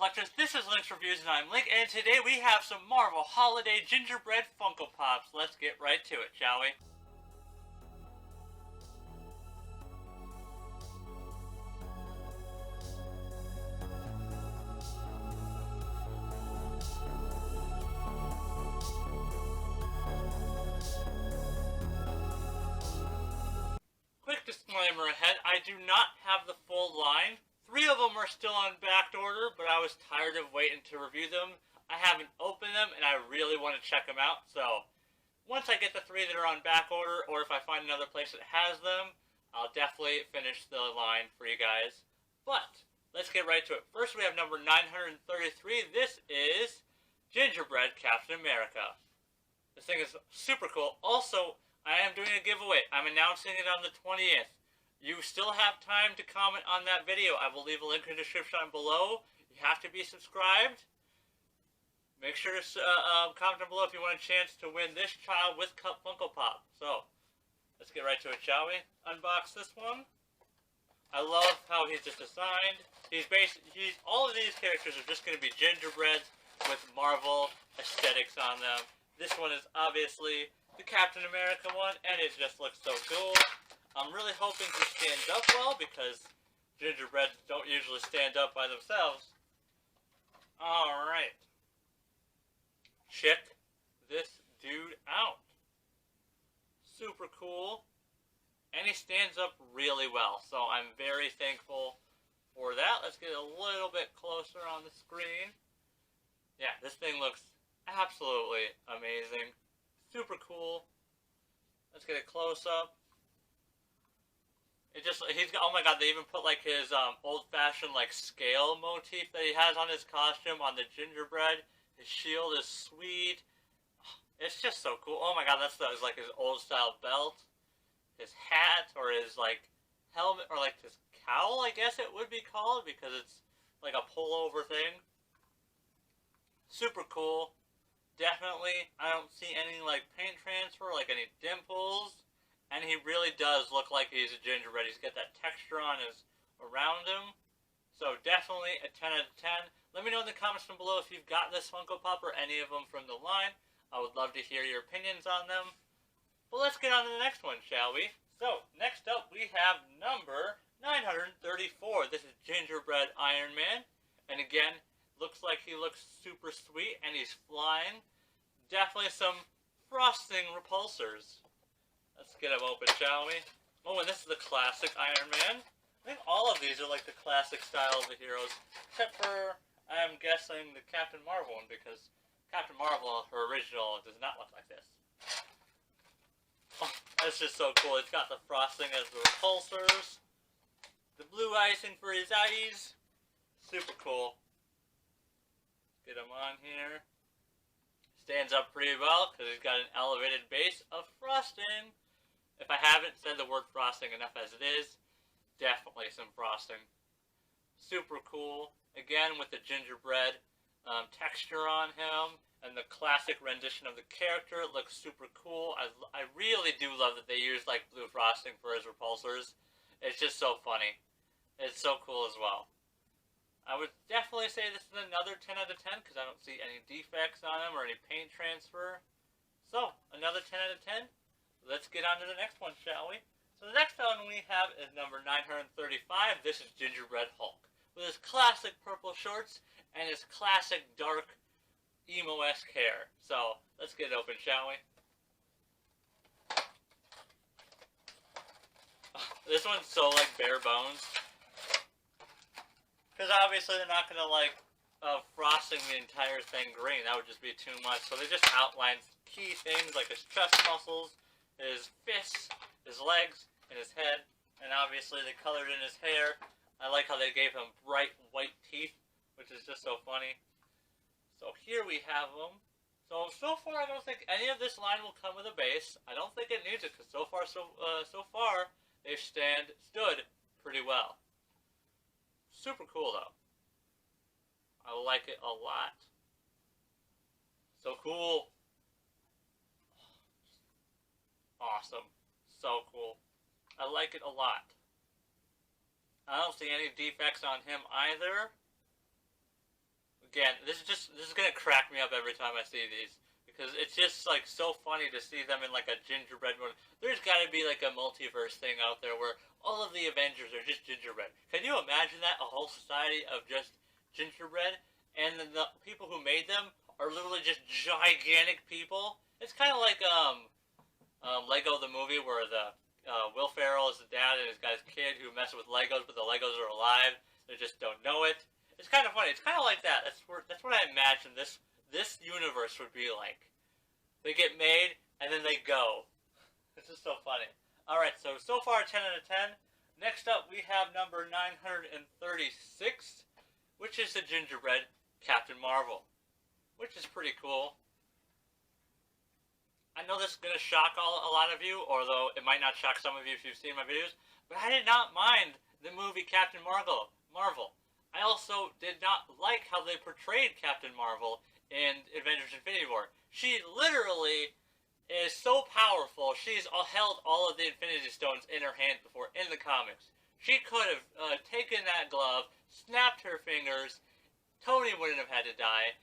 collectors, this is Link's Reviews and I'm Link, and today we have some Marvel Holiday Gingerbread Funko Pops. Let's get right to it, shall we? Quick disclaimer ahead, I do not have the full line. 3 of them are still on back order, but I was tired of waiting to review them. I haven't opened them, and I really want to check them out. So, once I get the 3 that are on back order, or if I find another place that has them, I'll definitely finish the line for you guys. But, let's get right to it. First, we have number 933. This is Gingerbread Captain America. This thing is super cool. Also, I am doing a giveaway. I'm announcing it on the 20th. You still have time to comment on that video. I will leave a link in the description below. You have to be subscribed. Make sure to comment down below if you want a chance to win this child with Cup Funko Pop. So, let's get right to it, shall we? Unbox this one. I love how he's just designed. All of these characters are just going to be gingerbreads with Marvel aesthetics on them. This one is obviously the Captain America one, and it just looks so cool. I'm really hoping he stands up well, because gingerbreads don't usually stand up by themselves. Alright. Check this dude out. Super cool. And he stands up really well, so I'm very thankful for that. Let's get a little bit closer on the screen. Yeah, this thing looks absolutely amazing. Super cool. Let's get a close-up. Oh my god, they even put like his old-fashioned like scale motif that he has on his costume on the gingerbread. His shield is sweet. It's just so cool. Oh my god, that's like his old-style belt. His hat, or his like helmet, or like his cowl, I guess it would be called, because it's like a pullover thing. Super cool. Definitely, I don't see any like paint transfer, like any dimples. And he really does look like he's a gingerbread. He's got that texture around him. So definitely a 10 out of 10. Let me know in the comments down below if you've got this Funko Pop or any of them from the line. I would love to hear your opinions on them. But let's get on to the next one, shall we? So, next up we have number 934. This is Gingerbread Iron Man. And again, looks like he looks super sweet and he's flying. Definitely some frosting repulsors. Let's get them open, shall we? Oh, and this is the classic Iron Man. I think all of these are like the classic style of the heroes. Except for, I'm guessing, the Captain Marvel one, because Captain Marvel, her original, does not look like this. Oh, that's just so cool. It's got the frosting as the repulsors. The blue icing for his eyes. Super cool. Get him on here. Stands up pretty well, because he's got an elevated base of frosting. If I haven't said the word frosting enough as it is, definitely some frosting. Super cool. Again, with the gingerbread texture on him, and the classic rendition of the character. It looks super cool. I really do love that they use like blue frosting for his repulsors. It's just so funny. It's so cool as well. I would definitely say this is another 10 out of 10, because I don't see any defects on him or any paint transfer. So, another 10 out of 10. Let's get on to the next one, shall we? So the next one we have is number 935. This is Gingerbread Hulk, with his classic purple shorts and his classic dark emo-esque hair. So, let's get it open, shall we? This one's so like bare bones. Because obviously they're not going to like frosting the entire thing green. That would just be too much. So they just outlined key things like his chest muscles, his fists, his legs, and his head. And obviously they colored in his hair. I like how they gave him bright white teeth, which is just so funny. So here we have him. So far I don't think any of this line will come with a base. I don't think it needs it, because so far they've stood pretty well. Super cool though. I like it a lot. So cool. Awesome. So cool. I like it a lot. I don't see any defects on him either. again, this is gonna crack me up every time I see these. Because it's just, like, so funny to see them in, like, a gingerbread one. There's gotta be, like, a multiverse thing out there where all of the Avengers are just gingerbread. Can you imagine that? A whole society of just gingerbread? And then the people who made them are literally just gigantic people? It's kind of like, Lego the movie where the, Will Ferrell is the dad and he's got his kid who messes with Legos, but the Legos are alive. They just don't know it. It's kind of funny. It's kind of like that. That's what I imagine this universe would be like. They get made, and then they go. This is so funny. Alright, so far 10 out of 10. Next up, we have number 936, which is the Gingerbread Captain Marvel, which is pretty cool. I know this is going to shock a lot of you, although it might not shock some of you if you've seen my videos, but I did not mind the movie Captain Marvel. I also did not like how they portrayed Captain Marvel in Avengers Infinity War. She literally is so powerful. She's held all of the Infinity Stones in her hand before in the comics. She could have taken that glove, snapped her fingers, Tony wouldn't have had to die,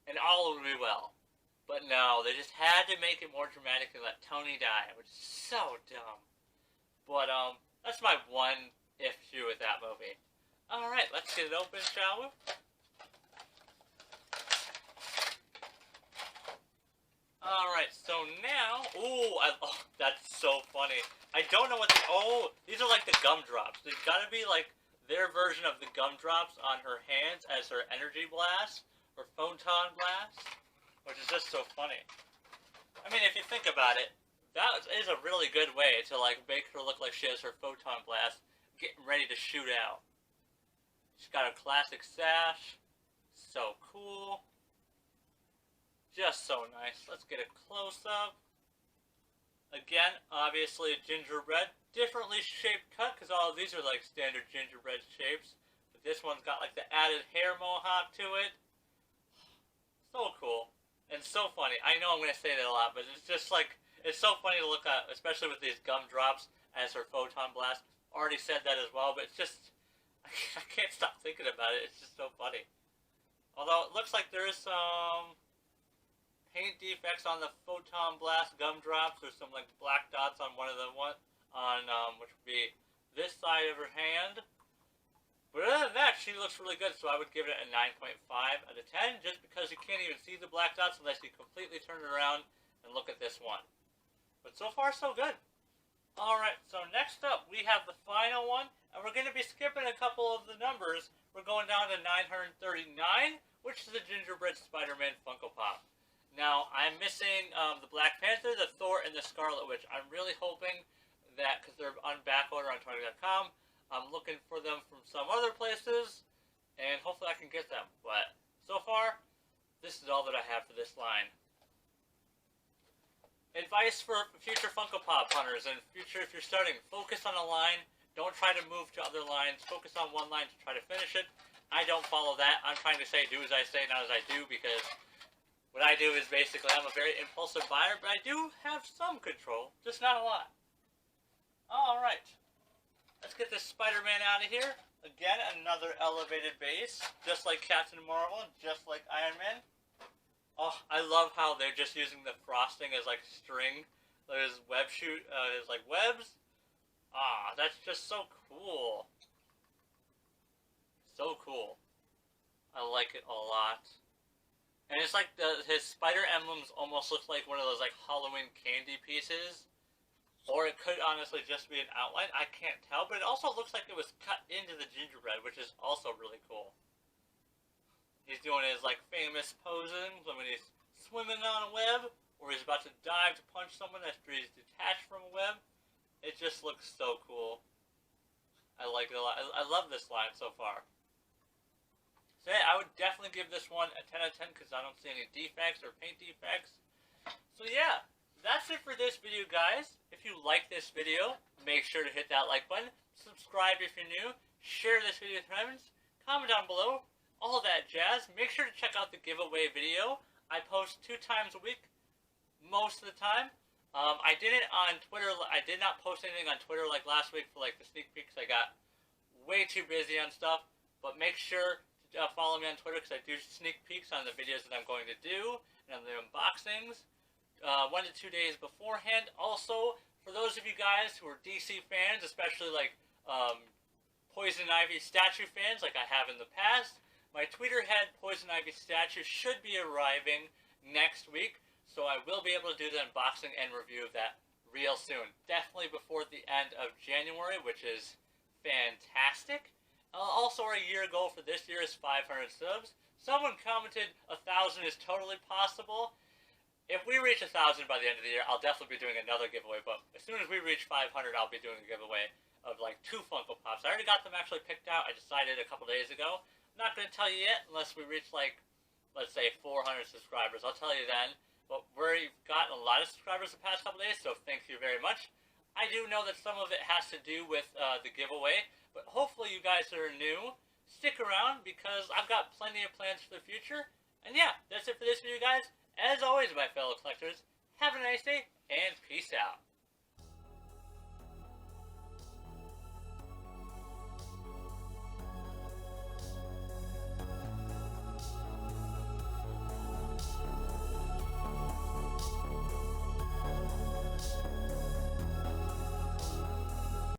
and all would be well. But no, they just had to make it more dramatic and let Tony die, which is so dumb. But, that's my one issue with that movie. Alright, let's get it open, shall we? Alright, so now... that's so funny. I don't know what these are like the gumdrops. There's gotta be like their version of the gumdrops on her hands as her energy blast, or photon blast, which is just so funny. I mean, if you think about it, that is a really good way to like make her look like she has her photon blast getting ready to shoot out. She's got a classic sash. So cool. Just so nice. Let's get a close-up. Again, obviously gingerbread. Differently shaped cut, because all of these are like standard gingerbread shapes. But this one's got like the added hair mohawk to it. So cool. And so funny. I know I'm going to say that a lot, but it's just like, it's so funny to look at, especially with these gumdrops as her photon blast. Already said that as well, but it's just, I can't stop thinking about it. It's just so funny. Although it looks like there is some paint defects on the photon blast gumdrops. There's some like black dots on one of them, which would be this side of her hand. But other than that, she looks really good, so I would give it a 9.5 out of 10, just because you can't even see the black dots unless you completely turn it around and look at this one. But so far, so good. Alright, so next up, we have the final one, and we're going to be skipping a couple of the numbers. We're going down to 939, which is the Gingerbread SpiderMan Funko Pop. Now, I'm missing the Black Panther, the Thor, and the Scarlet Witch. I'm really hoping that, because they're on back order on Target.com, I'm looking for them from some other places, and hopefully I can get them. But so far, this is all that I have for this line. Advice for future Funko Pop hunters and future, if you're starting, focus on a line. Don't try to move to other lines. Focus on one line to try to finish it. I don't follow that. I'm trying to say do as I say, not as I do, because what I do is basically I'm a very impulsive buyer, but I do have some control, just not a lot. Alright. Let's get this Spider-Man out of here. Again, another elevated base, just like Captain Marvel, just like Iron Man. Oh, I love how they're just using the frosting as like string, his web shoot, his like webs. Ah, that's just so cool. So cool. I like it a lot. And it's like his spider emblems almost look like one of those like Halloween candy pieces. Or it could honestly just be an outline. I can't tell, but it also looks like it was cut into the gingerbread, which is also really cool. He's doing his like famous posing when he's swimming on a web, or he's about to dive to punch someone after he's detached from a web. It just looks so cool. I like it a lot. I love this line so far. So yeah, I would definitely give this one a 10 out of 10 because I don't see any defects or paint defects. So yeah, that's it for this video, guys. If you like this video, make sure to hit that like button, subscribe if you're new, share this video with friends, comment down below, all that jazz. Make sure to check out the giveaway video. I post 2 times a week, most of the time. I didn't on Twitter. I did not post anything on Twitter like last week for like the sneak peeks. I got way too busy on stuff. But make sure to follow me on Twitter because I do sneak peeks on the videos that I'm going to do and on the unboxings 1 to 2 days beforehand. Also, for those of you guys who are DC fans, especially like Poison Ivy statue fans like I have in the past, my Tweeterhead Poison Ivy statue should be arriving next week, so I will be able to do the unboxing and review of that real soon. Definitely before the end of January, which is fantastic. Also, our year goal for this year is 500 subs. Someone commented 1,000 is totally possible. If we reach 1,000 by the end of the year, I'll definitely be doing another giveaway, but as soon as we reach 500, I'll be doing a giveaway of like 2 Funko Pops. I already got them actually picked out. I decided a couple days ago. I'm not going to tell you yet unless we reach like, let's say 400 subscribers. I'll tell you then. But we've gotten a lot of subscribers the past couple days, so thank you very much. I do know that some of it has to do with the giveaway, but hopefully you guys that are new, stick around because I've got plenty of plans for the future. And yeah, that's it for this video, guys. As always, my fellow collectors, have a nice day, and peace out.